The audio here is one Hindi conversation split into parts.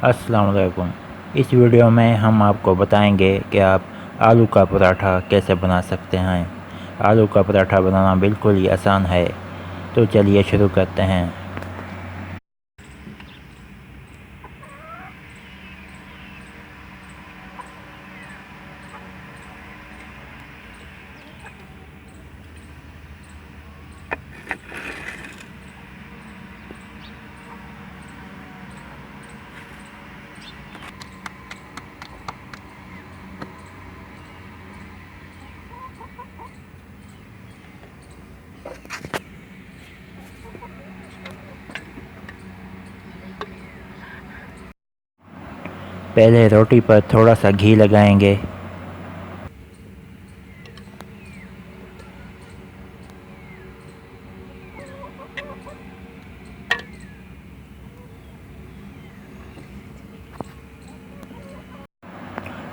अस्सलाम वालेकुम। इस वीडियो में हम आपको बताएंगे कि आप आलू का पराठा कैसे बना सकते हैं। आलू का पराठा बनाना बिल्कुल ही आसान है, तो चलिए शुरू करते हैं। पहले रोटी पर थोड़ा सा घी लगाएंगे।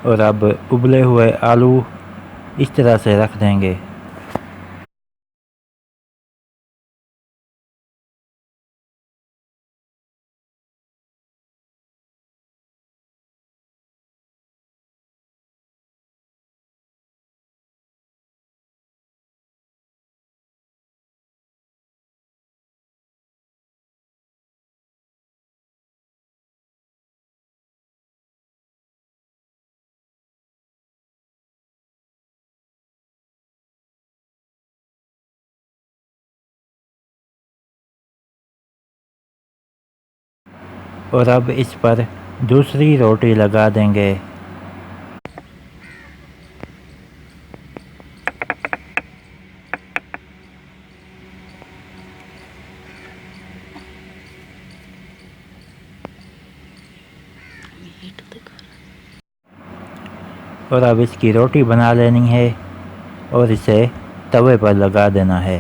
और अब उबले हुए आलू इस तरह से रख देंगे। और अब इस पर दूसरी रोटी लगा देंगे। और अब इसकी रोटी बना लेनी है और इसे तवे पर लगा देना है।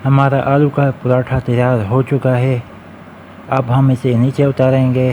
हमारा आलू का पराठा तैयार हो चुका है। अब हम इसे नीचे उतारेंगे।